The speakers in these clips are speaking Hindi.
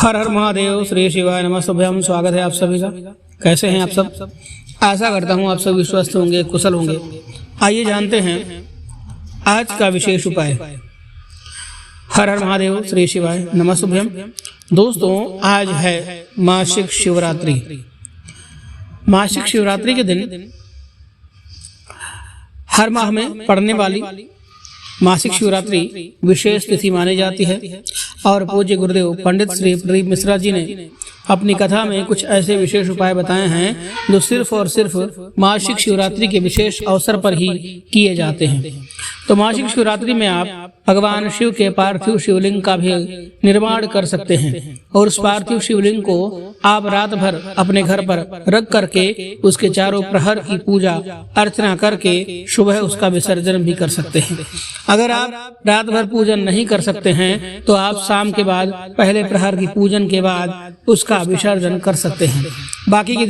हर हर महादेव, श्री शिवाय नमः शुभ्यम। स्वागत है आप सभी का। कैसे हैं आप सब? आशा करता हूँ आप सभी स्वस्थ होंगे, कुशल होंगे। आइए जानते हैं आज का विशेष उपाय। हर हर महादेव, श्री शिवाय नमः शुभ्यम। दोस्तों, आज है मासिक शिवरात्रि। मासिक शिवरात्रि के दिन हर माह में पड़ने वाली मासिक शिवरात्रि विशेष तिथि मानी जाती है और पूज्य गुरुदेव पंडित श्री प्रदीप मिश्रा जी ने अपनी कथा में कुछ ऐसे विशेष उपाय बताए हैं जो सिर्फ और सिर्फ मासिक शिवरात्रि के विशेष अवसर पर ही किए जाते हैं। तो मासिक शिवरात्रि में आप भगवान शिव के पार्थिव शिवलिंग का भी निर्माण कर सकते हैं और उस पार्थिव शिवलिंग को आप रात भर अपने घर पर रख करके उसके चारों प्रहर की पूजा अर्चना करके सुबह उसका विसर्जन भी कर सकते हैं। अगर आप रात भर पूजन नहीं कर सकते हैं तो आप शाम के बाद पहले प्रहर की पूजन के बाद उसका विसर्जन कर सकते हैं। बाकी के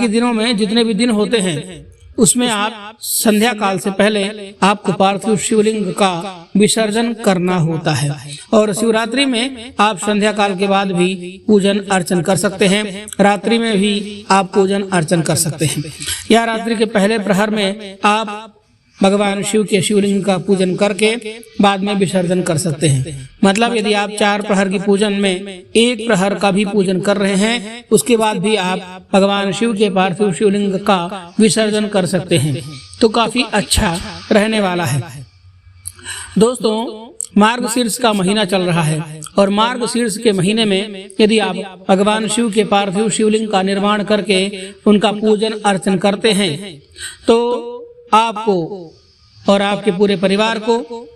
दिनों में जितने भी दिन होते हैं उसमें आप संध्या काल से पहले आपको पार्थिव शिवलिंग का विसर्जन करना होता है और शिवरात्रि में आप संध्या काल के बाद भी पूजन अर्चन कर सकते हैं। रात्रि में भी आप पूजन अर्चन कर सकते हैं या रात्रि के पहले प्रहर में आप भगवान शिव के शिवलिंग का पूजन करके बाद में विसर्जन कर सकते हैं। मतलब यदि आप 4 प्रहर की पूजन में 1 प्रहर का भी पूजन कर रहे हैं उसके बाद भी आप भगवान शिव के पार्थिव शिवलिंग का विसर्जन कर सकते हैं, तो काफी अच्छा रहने वाला है। दोस्तों, मार्गशीर्ष का महीना चल रहा है और मार्गशीर्ष के महीने में यदि आप भगवान शिव के पार्थिव शिवलिंग का निर्माण करके उनका पूजन अर्चन करते हैं तो आपको और आपके पूरे परिवार को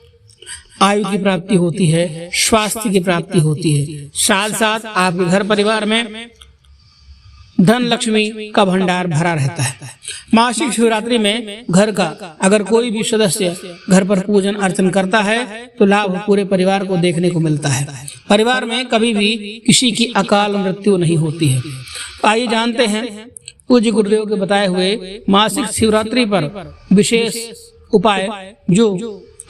आयु की प्राप्ति होती है, स्वास्थ्य की प्राप्ति होती है, साथ साथ आपके घर परिवार में धन लक्ष्मी का भंडार भरा रहता है। मासिक शिवरात्रि में घर का अगर कोई भी सदस्य घर पर पूजन अर्चन करता है तो लाभ पूरे परिवार को देखने को मिलता है। परिवार में कभी भी किसी की अकाल मृत्यु नहीं होती है। आइए जानते हैं पूज्य गुरुदेव के बताए हुए मासिक शिवरात्रि पर विशेष उपाय जो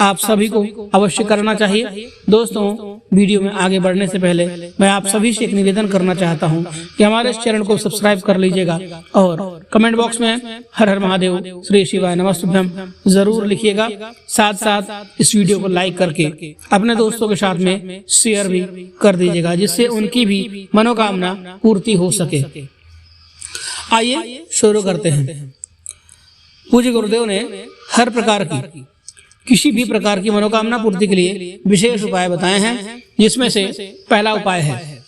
आप सभी को अवश्य करना चाहिए। दोस्तों, वीडियो में आगे बढ़ने से पहले मैं आप सभी से एक निवेदन करना चाहता हूं कि हमारे इस चैनल को सब्सक्राइब कर लीजिएगा और कमेंट बॉक्स में हर हर महादेव, श्री शिवाय नमः शुभ्यम जरूर लिखिएगा। साथ साथ इस वीडियो को लाइक करके अपने दोस्तों के साथ में शेयर भी कर दीजिएगा जिससे उनकी भी मनोकामना पूर्ति हो सके। आइए शुरू करते हैं। पूज्य गुरुदेव ने हर प्रकार की किसी भी प्रकार की मनोकामना पूर्ति के लिए विशेष उपाय बताए हैं, जिसमें से पहला उपाय है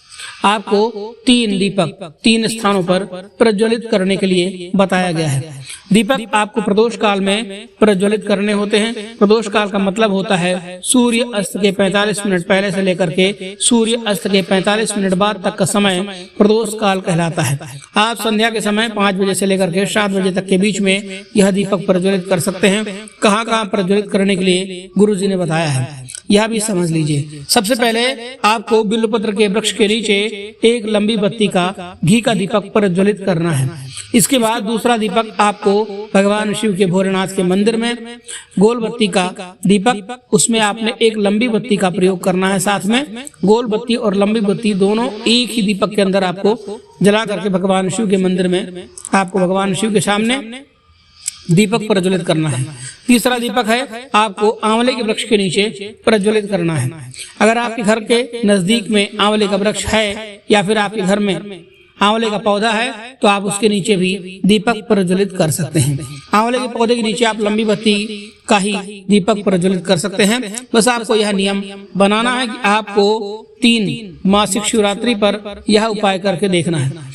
आपको 3 दीपक 3 स्थानों पर प्रज्वलित करने के लिए बताया गया है। दीपक आपको प्रदोष काल में प्रज्वलित करने होते हैं। प्रदोष काल का मतलब होता है सूर्य अस्त के 45 मिनट पहले से लेकर के सूर्य अस्त के 45 मिनट बाद तक का समय प्रदोष काल कहलाता है। आप संध्या के समय 5 बजे से लेकर के 7 बजे तक के बीच में यह दीपक प्रज्वलित कर सकते हैं। कहाँ कहाँ प्रज्वलित करने के लिए गुरु जी ने बताया है यह भी समझ लीजिए। सबसे पहले आपको बिल्वपत्र के वृक्ष के नीचे एक लंबी बत्ती का घी का दीपक प्रज्वलित करना है। इसके बाद दूसरा दीपक आपको भगवान शिव के भोलेनाथ के मंदिर में गोल बत्ती का दीपक, उसमें आपने एक लंबी बत्ती का प्रयोग करना है। साथ में गोल बत्ती और लंबी बत्ती दोनों एक ही दीपक के अंदर आपको जला करके भगवान शिव के मंदिर में आपको भगवान शिव के सामने दीपक प्रज्वलित करना है। तीसरा दीपक है आपको आंवले के वृक्ष के नीचे प्रज्वलित करना है। अगर आपके घर के नजदीक में आंवले का वृक्ष है या फिर आपके घर में आंवले का पौधा है तो आप उसके नीचे भी दीपक प्रज्वलित कर सकते हैं। आंवले के पौधे के नीचे आप लंबी बत्ती का ही दीपक प्रज्वलित कर सकते हैं। बस आपको यह नियम बनाना है कि आपको 3 मासिक शिवरात्रि पर यह उपाय करके देखना है।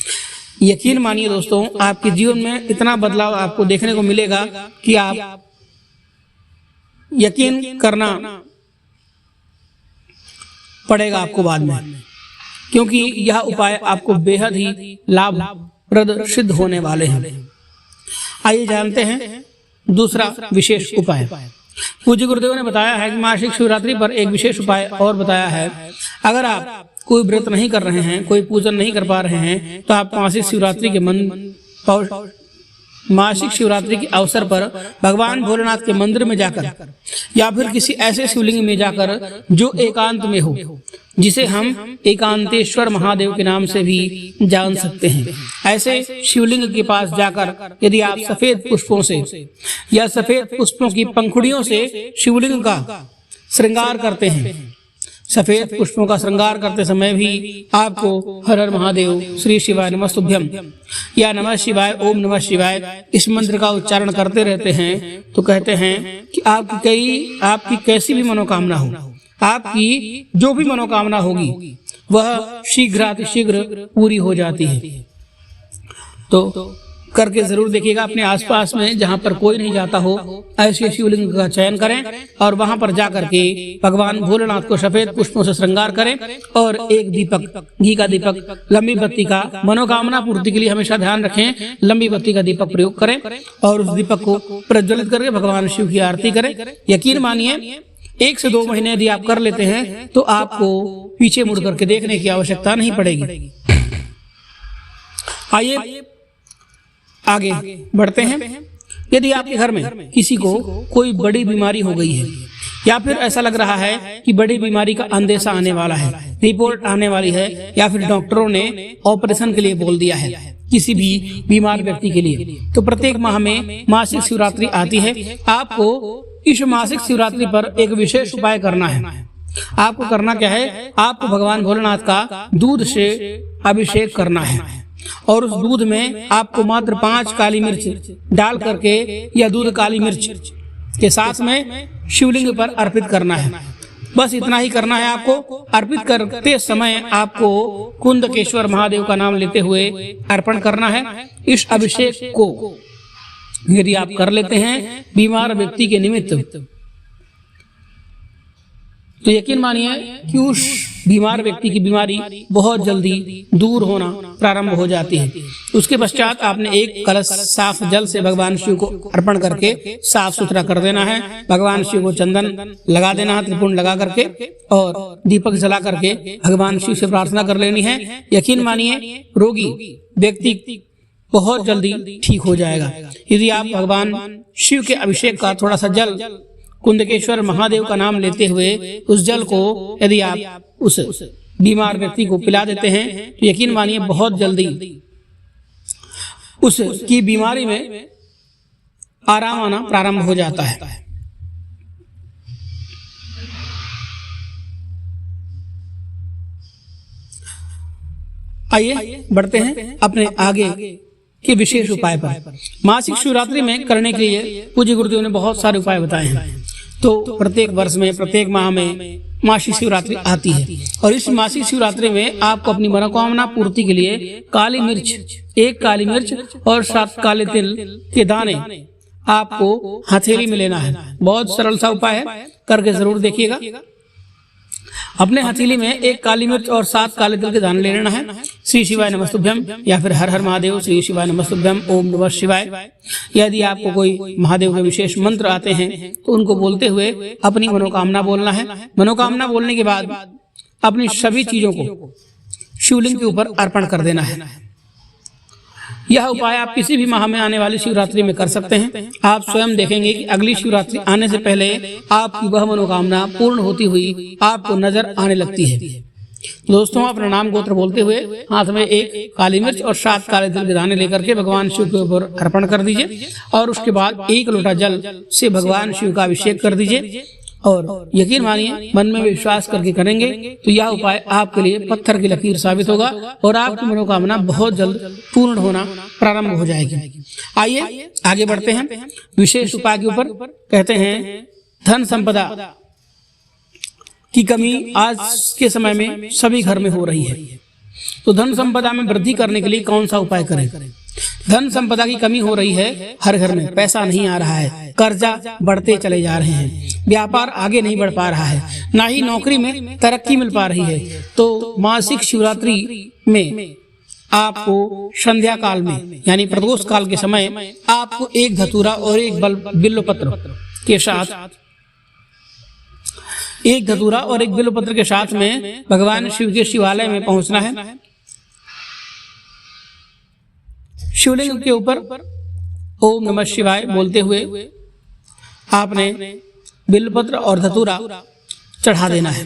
यकीन मानिए दोस्तों, आपके जीवन में इतना बदलाव आपको देखने को मिलेगा कि आप यकीन करना पड़ेगा आपको बाद में, क्योंकि यह उपाय आपको बेहद ही लाभप्रद सिद्ध होने वाले हैं। आइए जानते हैं दूसरा विशेष उपाय। पूज्य गुरुदेव ने बताया है कि मासिक शिवरात्रि पर एक विशेष उपाय और बताया है। अगर आप कोई व्रत नहीं कर रहे हैं, कोई पूजन नहीं कर पा रहे हैं तो आप मासिक शिवरात्रि के मासिक शिवरात्रि के अवसर पर भगवान भोलेनाथ के मंदिर में जाकर या फिर किसी ऐसे शिवलिंग में जाकर जो एकांत में हो, जिसे हम एकांतेश्वर महादेव के नाम से भी जान सकते हैं, ऐसे शिवलिंग के पास जाकर यदि आप सफेद पुष्पों से या सफेद पुष्पों की पंखुड़ियों से शिवलिंग का श्रृंगार करते हैं, सफेद पुष्पों का श्रृंगार करते समय भी आपको हर हर महादेव, श्री शिवाय नमस्तुभ्यम या नमः शिवाय, ओम नमः शिवाय इस मंत्र का उच्चारण करते रहते हैं तो कहते हैं कि आपकी कैसी भी मनोकामना हो, आपकी जो भी मनोकामना होगी वह शीघ्रातिशीघ्र पूरी हो जाती है। तो करके जरूर देखिएगा। अपने आसपास में जहाँ पर कोई नहीं जाता हो ऐसे शिवलिंग का चयन करें और वहां पर जाकर के भगवान भोलेनाथ को सफेद पुष्पों से श्रृंगार करें और एक दीपक, घी का दीपक, लंबी बत्ती का, मनोकामना पूर्ति के लिए हमेशा ध्यान रखें, लंबी बत्ती का दीपक प्रयोग करें और उस दीपक को प्रज्वलित करके भगवान शिव की आरती करें। यकीन मानिए 1 से 2 महीने यदि आप कर लेते हैं तो आपको पीछे मुड़ करके देखने की आवश्यकता नहीं पड़ेगी। आइए आगे बढ़ते हैं। यदि आपके घर में किसी को कोई बड़ी बीमारी हो गई है या फिर ऐसा लग रहा है कि बड़ी बीमारी का अंदेशा आने वाला है, रिपोर्ट आने वाली है या फिर डॉक्टरों ने ऑपरेशन के लिए बोल दिया है किसी भी बीमार व्यक्ति के लिए, तो प्रत्येक माह में मासिक शिवरात्रि आती है। आपको इस मासिक शिवरात्रि पर एक विशेष उपाय करना है। आपको करना क्या है? आपको भगवान भोलेनाथ का दूध से अभिषेक करना है और उस दूध में आपको मात्र 5 काली मिर्च डाल करके या दूध काली मिर्च के साथ में शिवलिंग पर अर्पित करना है। बस इतना ही करना है आपको। अर्पित करते समय आपको कुंदकेश्वर महादेव का नाम लेते हुए अर्पण करना है। इस अभिषेक को यदि आप कर लेते हैं बीमार व्यक्ति के निमित्त, तो यकीन मानिए कि उस बीमार व्यक्ति की बीमारी बहुत जल्दी दूर होना प्रारंभ हो जाती है। उसके पश्चात आपने एक कलश साफ जल से भगवान शिव को अर्पण करके साफ सुथरा कर देना है। भगवान शिव को चंदन लगा देना है, त्रिपुंड लगा करके, और दीपक जला करके भगवान शिव से प्रार्थना कर लेनी है। यकीन मानिए रोगी व्यक्ति बहुत जल्दी ठीक हो जाएगा। यदि आप भगवान शिव के अभिषेक का थोड़ा सा जल कुंदकेश्वर महादेव का नाम लेते हुए उस जल को यदि आप उस बीमार व्यक्ति को पिला देते हैं तो यकीन मानिए बहुत जल्दी उसकी बीमारी में आराम आना प्रारंभ हो जाता है। आइए बढ़ते हैं अपने आगे के विशेष उपाय पर। मासिक शिवरात्रि में करने के लिए पूज्य गुरुदेव ने बहुत सारे उपाय बताए हैं। तो प्रत्येक वर्ष में प्रत्येक माह में मासिक शिवरात्रि आती है और इस मासिक शिवरात्रि में आपको अपनी मनोकामना पूर्ति के लिए काली मिर्च, 1 काली मिर्च और 7 काले तिल के दाने आपको हथेली में लेना है। बहुत सरल सा उपाय है, करके जरूर देखिएगा। अपने हथेली में 1 काली मिर्च और 7 काले तिल के दाने ले लेना है। श्री शिवाय नमस्तुभ्यम या फिर हर हर महादेव, श्री शिवाय नमस्तुभ्यम, ओम नमः शिवाय। यदि आपको कोई महादेव के विशेष मंत्र आते हैं तो उनको बोलते हुए अपनी मनोकामना बोलना है। मनोकामना बोलने के बाद अपनी सभी चीजों को शिवलिंग के ऊपर अर्पण कर देना है। यह उपाय आप किसी भी माह में आने वाली शिवरात्रि में कर सकते हैं। आप स्वयं देखेंगे कि अगली शिवरात्रि आने से पहले आपकी वह मनोकामना पूर्ण होती हुई आपको नजर आने लगती है। दोस्तों, अपना नाम गोत्र बोलते हुए हाथ में 1 काली मिर्च और 7 काले तिल के दाने लेकर के भगवान शिव के ऊपर अर्पण कर दीजिए और उसके बाद 1 लोटा जल से भगवान शिव का अभिषेक कर दीजिए और यकीन मानिए मन में विश्वास करके करेंगे तो यह उपाय आपके लिए पत्थर की लकीर साबित होगा और आपकी मनोकामना बहुत जल्द पूर्ण होना प्रारंभ हो जाएगी। आइए आगे बढ़ते हैं विशेष उपाय के ऊपर। कहते हैं धन संपदा की कमी आज के समय में सभी घर में हो रही है, तो धन संपदा में वृद्धि करने के लिए कौन सा उपाय करें? धन संपदा की कमी हो रही है, हर घर में पैसा नहीं आ रहा है, कर्जा बढ़ते चले जा रहे हैं, व्यापार आगे नहीं बढ़ पा रहा है, ना ही नौकरी में तरक्की मिल पा रही है। तो मासिक शिवरात्रि में आपको संध्या काल में यानी प्रदोष काल के समय आपको 1 धतूरा और 1 बिल्वपत्र के साथ 1 धतूरा और 1 बिल्वपत्र के साथ में भगवान शिव के शिवालय में पहुंचना है। शिवलिंग के ऊपर ओम नमः शिवाय बोलते हुए आपने बिल्वपत्र और धतूरा चढ़ा देना है।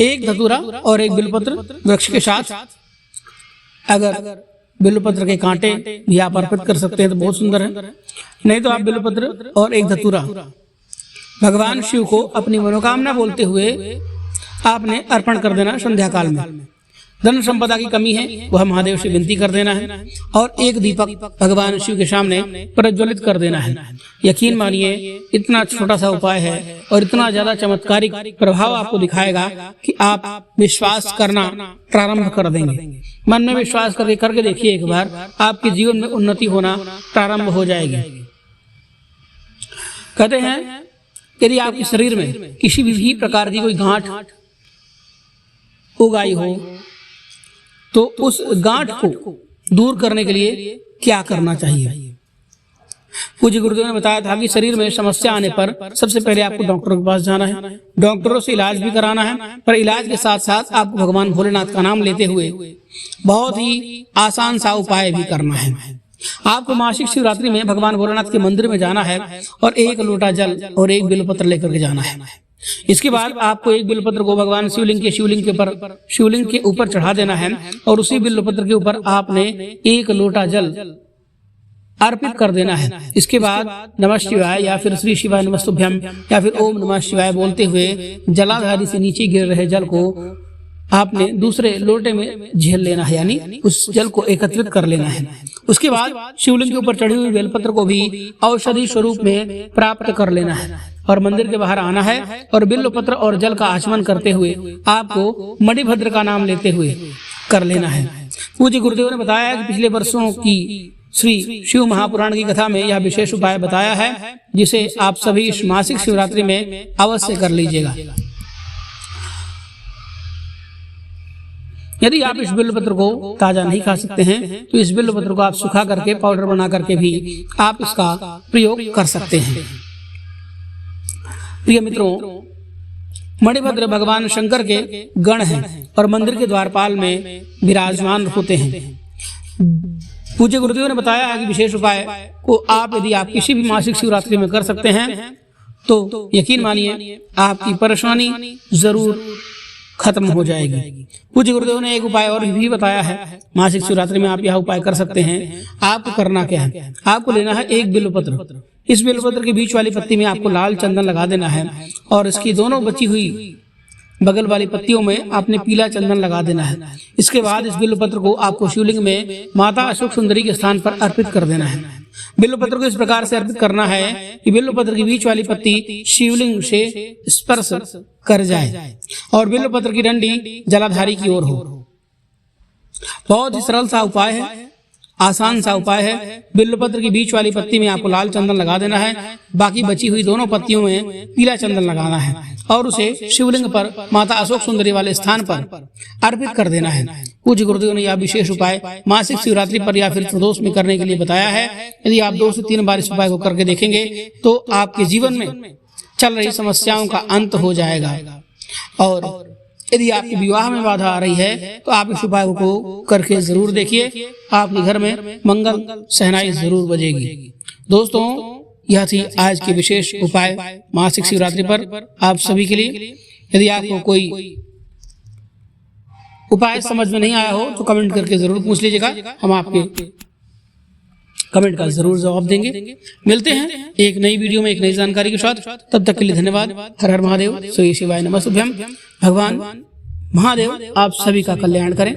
एक धतूरा और एक बिल्वपत्र वृक्ष के साथ, अगर बिल्वपत्र के कांटे भी आप अर्पित कर सकते हैं तो बहुत सुंदर है, नहीं तो आप बिल्वपत्र और एक धतूरा भगवान शिव को अपनी मनोकामना बोलते हुए आपने अर्पण कर देना। संध्या काल में धन संपदा की कमी है वह महादेव से विनती कर देना है और एक दीपक भगवान शिव के सामने प्रज्वलित कर देना है। यकीन मानिए इतना छोटा सा उपाय है और इतना ज्यादा चमत्कारिक प्रभाव आपको दिखाएगा कि आप विश्वास करना प्रारंभ कर देंगे। मन में विश्वास करके देखिए एक बार, आपके जीवन में उन्नति होना प्रारंभ हो जाएगी। कहते हैं यदि आपके शरीर में किसी भी प्रकार की कोई गांठ उगाई हो तो उस गांठ को दूर करने के लिए क्या करना चाहिए। पूज्य गुरुदेव ने बताया था कि शरीर में समस्या आने पर सबसे पहले आपको डॉक्टरों के पास जाना है, डॉक्टरों से इलाज भी कराना है, पर इलाज के साथ साथ आपको भगवान भोलेनाथ का नाम लेते हुए बहुत ही आसान सा उपाय भी करना है। आपको मासिक शिवरात्रि में भगवान भोलेनाथ के मंदिर में जाना है और एक लोटा जल और एक बिल्वपत्र लेकर के जाना है। इसके बाद आपको एक बिल्वपत्र को भगवान शिवलिंग के ऊपर चढ़ा देना है और उसी बिल्वपत्र के ऊपर आपने एक लोटा जल अर्पित कर देना है। इसके बाद नमः शिवाय या फिर श्री शिवाय नमस्तुभ्यम या फिर ओम नमः शिवाय बोलते हुए जलाधारी से नीचे गिर रहे जल को आपने दूसरे लोटे में झेल लेना है, यानी उस जल को एकत्रित कर लेना है। उसके बाद शिवलिंग के ऊपर चढ़ी हुई बेलपत्र को भी औषधि स्वरूप में प्राप्त कर लेना है और मंदिर के बाहर आना है और बिल्वपत्र और जल का आचमन करते हुए आपको मणिभद्र का नाम लेते हुए कर लेना है। पूज्य गुरुदेव ने बताया कि पिछले वर्षों की श्री शिव महापुराण की कथा में यह विशेष उपाय बताया है, जिसे आप सभी इस मासिक शिवरात्रि में अवश्य कर लीजिएगा। यदि आप इस बिल्वपत्र को ताजा नहीं खा सकते हैं तो इस बिल्वपत्र को आप सुखा करके पाउडर बना करके भी आप इसका प्रयोग कर सकते हैं। प्रिय मित्रों, मणिभद्र भगवान शंकर के गण हैं और मंदिर के द्वारपाल में विराजमान होते हैं। पूज्य गुरुदेव ने बताया है कि विशेष उपाय को आप यदि आप किसी भी मासिक शिवरात्रि में कर सकते हैं तो यकीन मानिए आपकी परेशानी जरूर खत्म हो जाएगी। पूज्य गुरुदेव ने एक उपाय और भी बताया है, मासिक शिवरात्रि में आप यह उपाय कर सकते हैं। आपको करना क्या है, आपको लेना है एक बिल्वपत्र। इस बिल्वपत्र के बीच वाली पत्ती में आपको लाल चंदन लगा देना है और इसकी दोनों बची हुई बगल वाली पत्तियों में आपने पीला चंदन लगा देना है। इसके बाद इस बिल्वपत्र को आपको शिवलिंग में माता अशोक सुंदरी के स्थान पर अर्पित कर देना है। बिल्वपत्र को इस प्रकार से अर्पित करना है कि बिल्वपत्र की बीच वाली पत्ती शिवलिंग से स्पर्श कर जाए और बिल्वपत्र की डंडी जलाधारी की ओर हो। बहुत ही सरल सा उपाय है, आसान सा उपाय है। बिल्वपत्र की बीच वाली पत्ती में आपको लाल चंदन लगा देना है, बाकी बची हुई दोनों पत्तियों में पीला चंदन लगाना है और उसे शिवलिंग पर माता अशोक सुंदरी वाले स्थान पर अर्पित कर देना है। पूज्य गुरुदेव ने यह विशेष उपाय मासिक शिवरात्रि पर या फिर प्रदोष में करने के लिए बताया है। यदि आप 2 से 3 बार इस उपाय को करके देखेंगे तो आपके जीवन में चल रही समस्याओं का अंत हो जाएगा और यदि आपके विवाह में बाधा आ रही है तो आप इस उपाय को करके जरूर देखिए, आपके घर में मंगल शहनाई जरूर बजेगी। दोस्तों, यह थी आज की विशेष उपाय मासिक शिवरात्रि पर आप सभी के लिए। यदि आपको कोई उपाय समझ में नहीं आया हो तो कमेंट करके जरूर पूछ लीजिएगा, हम आपके कमेंट का जरूर जवाब देंगे। मिलते हैं एक नई वीडियो में एक नई जानकारी के साथ, तब तक के लिए धन्यवाद। हर हर महादेव, श्री शिवाय नमस्तुभ्यम। भगवान महादेव आप सभी का कल्याण करें।